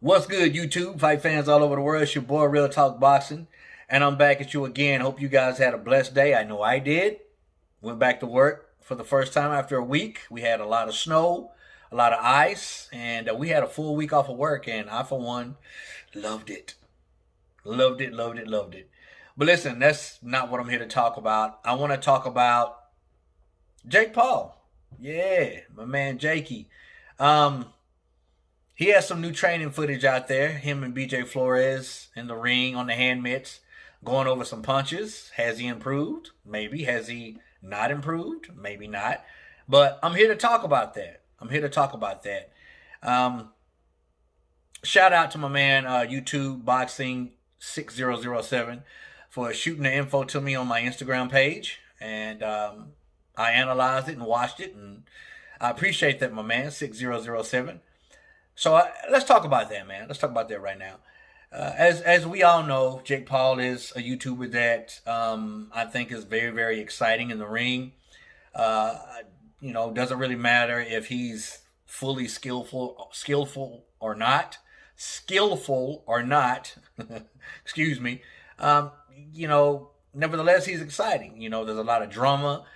What's good, YouTube? Fight fans all over the world. It's your boy, Real Talk Boxing. And I'm back at you again. Hope you guys had a blessed day. I know I did. Went back to work for the first time after a week. We had a lot of snow, a lot of ice, and we had a full week off of work. And I, for one, loved it. Loved it, loved it, loved it. But listen, that's not what I'm here to talk about. I want to talk about Jake Paul. Yeah, my man Jakey. He has some new training footage out there. Him and BJ Flores in the ring on the hand mitts, going over some punches. Has he improved? Maybe. Has he not improved? Maybe not. But I'm here to talk about that. Shout out to my man, YouTube Boxing 6007, for shooting the info to me on my Instagram page. And I analyzed it and watched it. And I appreciate that, my man, 6007. So let's talk about that, man. Let's talk about that right now. As we all know, Jake Paul is a YouTuber that I think is very, very exciting in the ring. Doesn't really matter if he's fully skillful or not. Excuse me. Nevertheless, he's exciting. There's a lot of drama,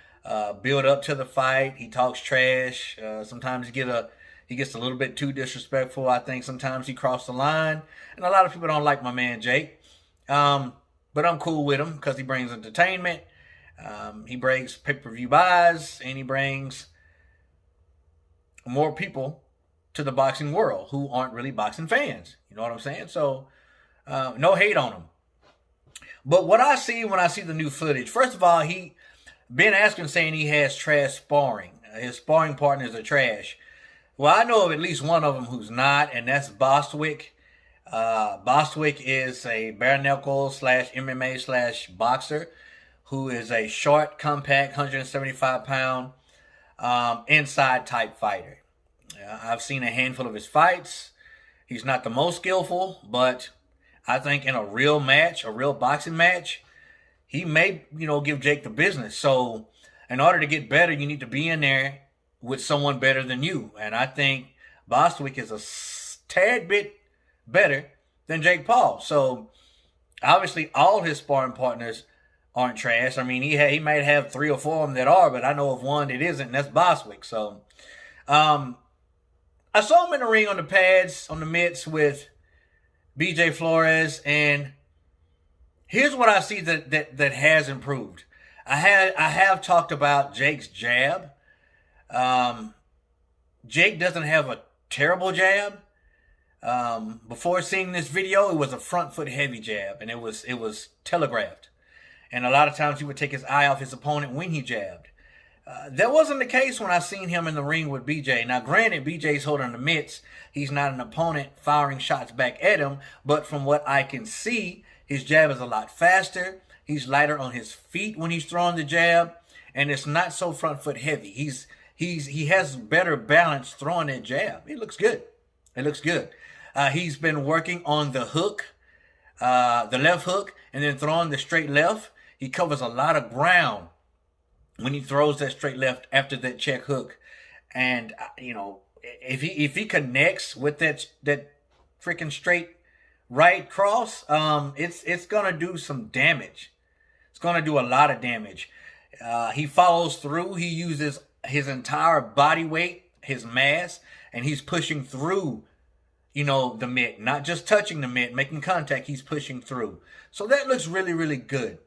build up to the fight. He talks trash. Sometimes he gets a little bit too disrespectful. I think sometimes he crossed the line. And a lot of people don't like my man Jake. But I'm cool with him because he brings entertainment. He brings pay-per-view buys. And he brings more people to the boxing world who aren't really boxing fans. You know what I'm saying? So no hate on him. But what I see when I see the new footage, first of all, Ben Askren saying he has trash sparring. His sparring partners are trash. Well, I know of at least one of them who's not, and that's Bostwick. Bostwick is a bare knuckle / MMA / boxer who is a short, compact, 175-pound inside type fighter. I've seen a handful of his fights. He's not the most skillful, but I think in a real boxing match, he may, give Jake the business. So in order to get better, you need to be in there with someone better than you. And I think Bostwick is a tad bit better than Jake Paul. So obviously all his sparring partners aren't trash. I mean, he might have 3 or 4 of them that are, but I know of one that isn't, and that's Bostwick. So I saw him in the ring on the pads, on the mitts with BJ Flores, and here's what I see that has improved. I have talked about Jake's jab. Jake doesn't have a terrible jab. Before seeing this video, it was a front foot heavy jab, and it was telegraphed. And a lot of times he would take his eye off his opponent when he jabbed. That wasn't the case when I seen him in the ring with BJ. Now, granted, BJ's holding the mitts. He's not an opponent firing shots back at him. But from what I can see, his jab is a lot faster. He's lighter on his feet when he's throwing the jab. And it's not so front foot heavy. He has better balance throwing that jab. It looks good. He's been working on the hook, the left hook, and then throwing the straight left. He covers a lot of ground when he throws that straight left after that check hook. And if he connects with that freaking straight right cross, it's gonna do some damage. It's gonna do a lot of damage. He follows through. He uses his entire body weight, his mass, and he's pushing through, the mitt, not just touching the mitt, making contact. He's pushing through. So that looks really, really good.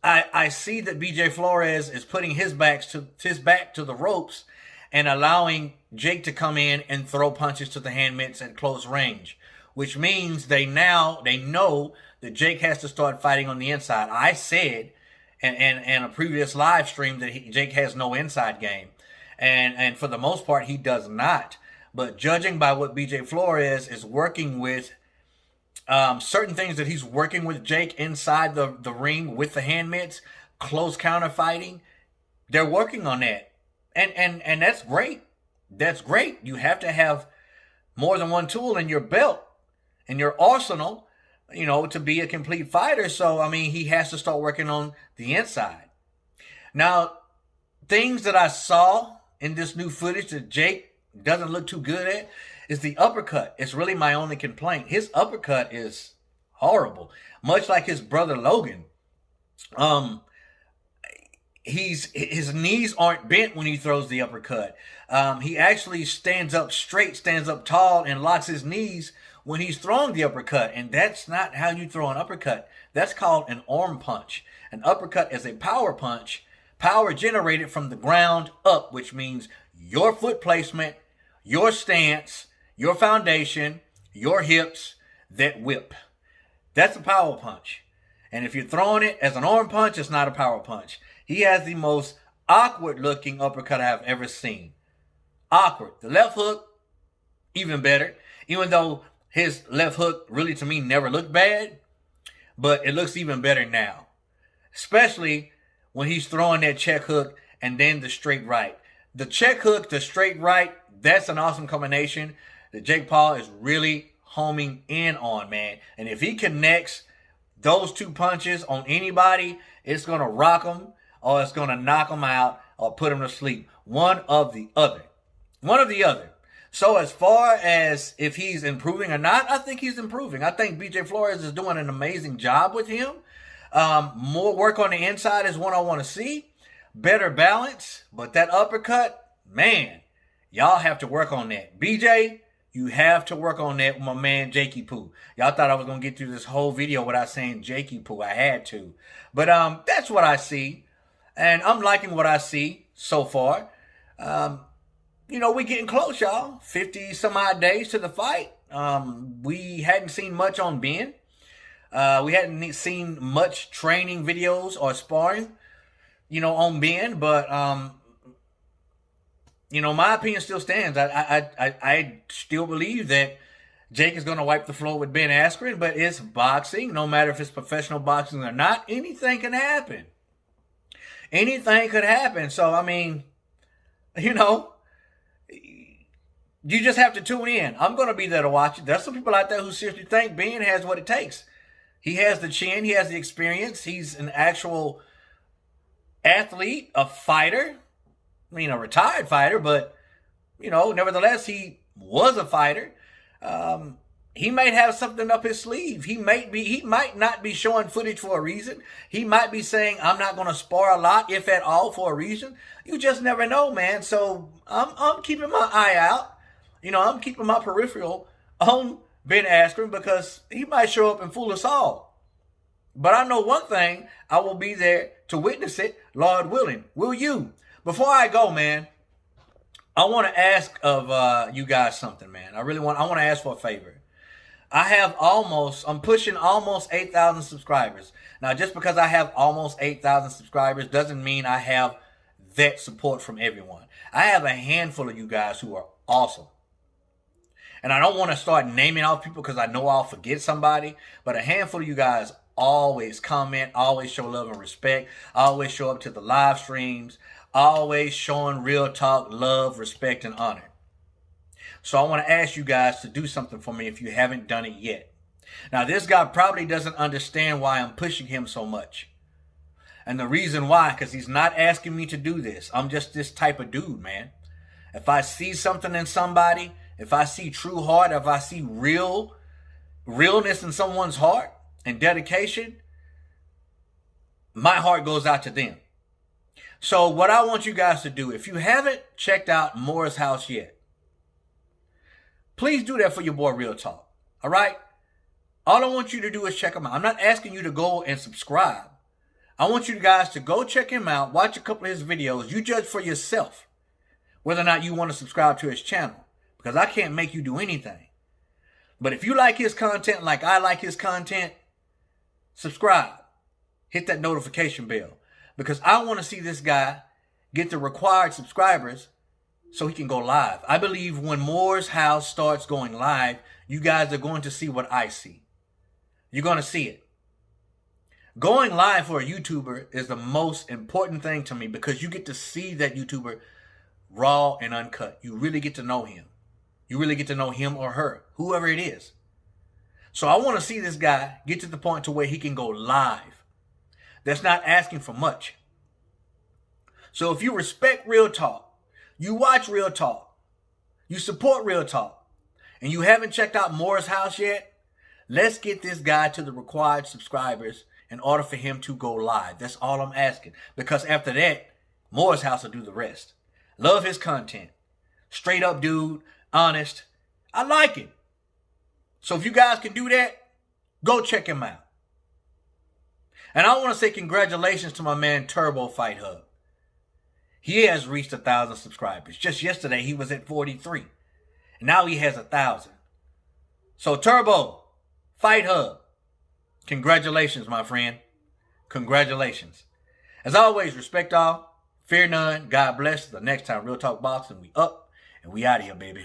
I see that BJ Flores is putting his back to the ropes and allowing Jake to come in and throw punches to the hand mitts at close range, which means they know that Jake has to start fighting on the inside. I said in a previous live stream that Jake has no inside game, and for the most part he does not. But judging by what BJ Flores is working with, certain things that he's working with Jake inside the ring with the hand mitts, close counter fighting, they're working on that. And that's great. That's great. You have to have more than one tool in your belt, in your arsenal, to be a complete fighter. So, I mean, he has to start working on the inside. Now, things that I saw in this new footage that Jake doesn't look too good at is the uppercut. It's really my only complaint. His uppercut is horrible, much like his brother Logan. His knees aren't bent when he throws the uppercut. He actually stands up straight, stands up tall, and locks his knees when he's throwing the uppercut. And that's not how you throw an uppercut. That's called an arm punch. An uppercut is a power punch, power generated from the ground up, which means your foot placement, your stance, your foundation, your hips that whip. That's a power punch. And if you're throwing it as an arm punch, it's not a power punch. He has the most awkward looking uppercut I've ever seen. Awkward. The left hook, even better. Even though his left hook really to me never looked bad, but it looks even better now. Especially when he's throwing that check hook and then the straight right. The check hook, the straight right, that's an awesome combination that Jake Paul is really homing in on, man. And if he connects those two punches on anybody, it's going to rock them or it's going to knock them out or put them to sleep. One of the other. One of the other. So as far as if he's improving or not, I think he's improving. I think BJ Flores is doing an amazing job with him. More work on the inside is what I want to see. Better balance. But that uppercut, man, y'all have to work on that. BJ, you have to work on that with my man Jakey Poo. Y'all thought I was going to get through this whole video without saying Jakey Poo. I had to. But that's what I see. And I'm liking what I see so far. We're getting close, y'all. 50 some odd days to the fight. We hadn't seen much on Ben. We hadn't seen much training videos or sparring, on Ben. But, my opinion still stands. I still believe that Jake is going to wipe the floor with Ben Askren. But it's boxing. No matter if it's professional boxing or not, anything can happen. Anything could happen. So, you just have to tune in. I'm going to be there to watch it. There's some people out there who seriously think Ben has what it takes. He has the chin. He has the experience. He's an actual athlete, a fighter. A retired fighter, but, nevertheless, he was a fighter. He might have something up his sleeve. He might not be showing footage for a reason. He might be saying, I'm not going to spar a lot, if at all, for a reason. You just never know, man. So I'm keeping my eye out. I'm keeping my peripheral on Ben Askren because he might show up and fool us all. But I know one thing, I will be there to witness it, Lord willing. Will you? Before I go, man, I want to ask of you guys something, man. I want to ask for a favor. I'm pushing almost 8,000 subscribers. Now, just because I have almost 8,000 subscribers doesn't mean I have that support from everyone. I have a handful of you guys who are awesome. And I don't want to start naming off people because I know I'll forget somebody. But a handful of you guys always comment, always show love and respect, always show up to the live streams, always showing real talk, love, respect, and honor. So I want to ask you guys to do something for me if you haven't done it yet. Now, this guy probably doesn't understand why I'm pushing him so much. And the reason why, because he's not asking me to do this. I'm just this type of dude, man. If I see something in somebody, if I see true heart, if I see realness in someone's heart and dedication, my heart goes out to them. So what I want you guys to do, if you haven't checked out Moore's House yet, please do that for your boy Real Talk. All right? All I want you to do is check him out. I'm not asking you to go and subscribe. I want you guys to go check him out, watch a couple of his videos. You judge for yourself whether or not you want to subscribe to his channel, because I can't make you do anything. But if you like his content like I like his content, subscribe. Hit that notification bell, because I want to see this guy get the required subscribers so he can go live. I believe when Moore's House starts going live, you guys are going to see what I see. You're going to see it. Going live for a YouTuber is the most important thing to me, because you get to see that YouTuber raw and uncut. You really get to know him. You really get to know him or her, whoever it is. So I want to see this guy get to the point to where he can go live. That's not asking for much. So if you respect Real Talk, you watch Real Talk, you support Real Talk, and you haven't checked out Moore's House yet, let's get this guy to the required subscribers in order for him to go live. That's all I'm asking. Because after that, Moore's House will do the rest. Love his content. Straight up dude, honest. I like it. So if you guys can do that, go check him out. And I want to say congratulations to my man Turbo Fight Hub. He has reached 1,000 subscribers. Just yesterday, he was at 43. And now he has 1,000. So Turbo Fight Hub, congratulations, my friend. Congratulations. As always, respect all, fear none, God bless. The next time, Real Talk Boxing, we up and we out of here, baby.